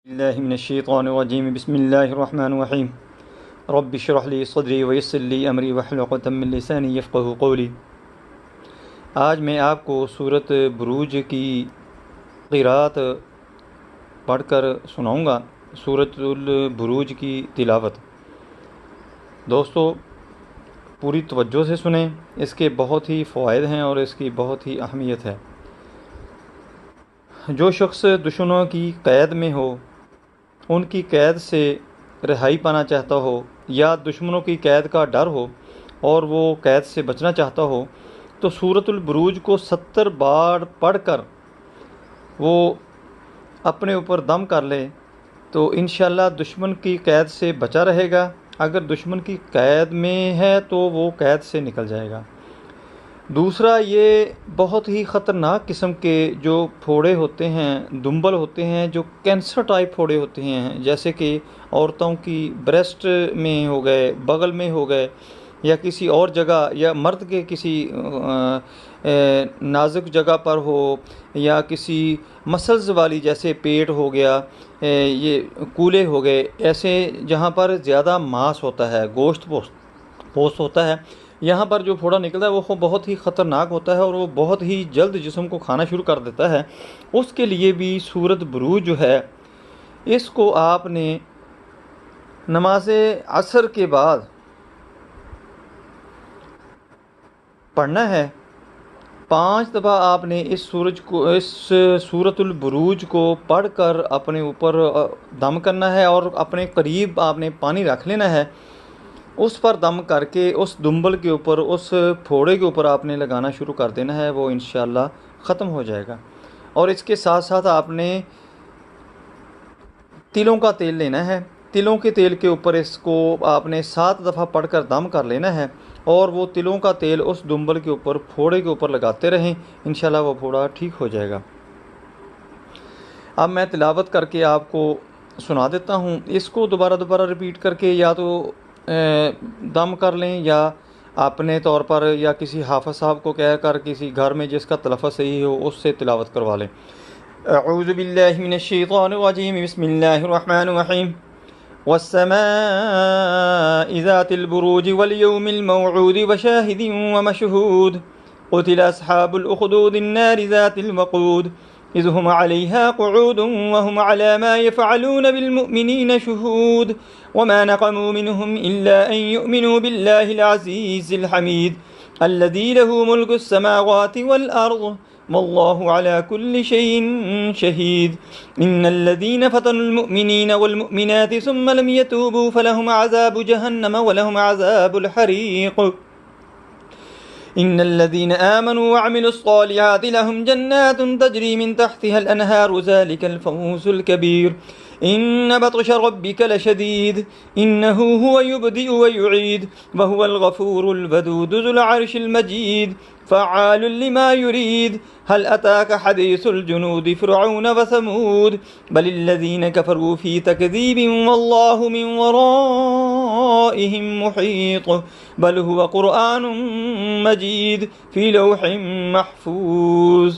اللہ من الشیطان الرجیم بسم اللہ الرحمن الرحیم رب اشرح لی صدری ویسر لی امری واحلل عقدۃ من لسانی یفقہوا قولی۔ آج میں آپ کو سورۃ بروج کی قرأت پڑھ کر سناؤں گا، سورۃ البروج کی تلاوت۔ دوستو پوری توجہ سے سنیں، اس کے بہت ہی فوائد ہیں اور اس کی بہت ہی اہمیت ہے۔ جو شخص دشمنوں کی قید میں ہو، ان کی قید سے رہائی پانا چاہتا ہو، یا دشمنوں کی قید کا ڈر ہو اور وہ قید سے بچنا چاہتا ہو، تو سورۃ البروج کو 70 بار پڑھ کر وہ اپنے اوپر دم کر لے تو انشاءاللہ دشمن کی قید سے بچا رہے گا۔ اگر دشمن کی قید میں ہے تو وہ قید سے نکل جائے گا۔ دوسرا، یہ بہت ہی خطرناک قسم کے جو پھوڑے ہوتے ہیں، دنبل ہوتے ہیں، جو کینسر ٹائپ پھوڑے ہوتے ہیں، جیسے کہ عورتوں کی بریسٹ میں ہو گئے، بغل میں ہو گئے، یا کسی اور جگہ، یا مرد کے کسی نازک جگہ پر ہو، یا کسی مسلز والی جیسے پیٹ ہو گیا، یہ کولے ہو گئے، ایسے جہاں پر زیادہ ماس ہوتا ہے، گوشت پوست ہوتا ہے، یہاں پر جو پھوڑا نکلتا ہے وہ بہت ہی خطرناک ہوتا ہے اور وہ بہت ہی جلد جسم کو کھانا شروع کر دیتا ہے۔ اس کے لیے بھی سورۃ بروج جو ہے، اس کو آپ نے نماز عصر کے بعد پڑھنا ہے۔ 5 دفعہ آپ نے اس سورۃ البروج کو پڑھ کر اپنے اوپر دم کرنا ہے، اور اپنے قریب آپ نے پانی رکھ لینا ہے، اس پر دم کر کے اس دنبل کے اوپر، اس پھوڑے کے اوپر آپ نے لگانا شروع کر دینا ہے، وہ انشاءاللہ ختم ہو جائے گا۔ اور اس کے ساتھ ساتھ آپ نے تلوں کا تیل لینا ہے، تلوں کے تیل کے اوپر اس کو آپ نے 7 دفعہ پڑھ کر دم کر لینا ہے، اور وہ تلوں کا تیل اس دنبل کے اوپر، پھوڑے کے اوپر لگاتے رہیں، انشاءاللہ وہ پھوڑا ٹھیک ہو جائے گا۔ اب میں تلاوت کر کے آپ کو سنا دیتا ہوں، اس کو دوبارہ ریپیٹ کر کے یا تو دم کر لیں، یا اپنے طور پر یا کسی حافظ صاحب کو کہہ کر کسی گھر میں جس کا تلفظ صحیح ہو اس سے تلاوت کروا لیں۔ اعوذ باللہ من الشیطان الرجیم بسم اللہ الرحمن الرحیم والسماء ذات البروج والیوم الموعود وشاہد ومشہود قتل اصحاب الاخدود النار ذات الوقود إذ هم عليها قعود وهم على ما يفعلون بالمؤمنين شهود وما نقموا منهم إلا أن يؤمنوا بالله العزيز الحميد الذي له ملك السماوات والأرض والله على كل شيء شهيد إن الذين فتنوا المؤمنين والمؤمنات ثم لم يتوبوا فلهم عذاب جهنم ولهم عذاب الحريق إن الذين آمنوا وعملوا الصالحات لهم جنات تجري من تحتها الأنهار ذلك الفوز الكبير إن بطش ربك لشديد إنه هو يبدئ ويعيد وهو الغفور الودود ذو العرش المجيد فعال لما يريد هل أتاك حديث الجنود فرعون وثمود بل الذين كفروا في تكذيب والله من ورائهم محيط بل هو قرآن مجيد في لوح محفوظ۔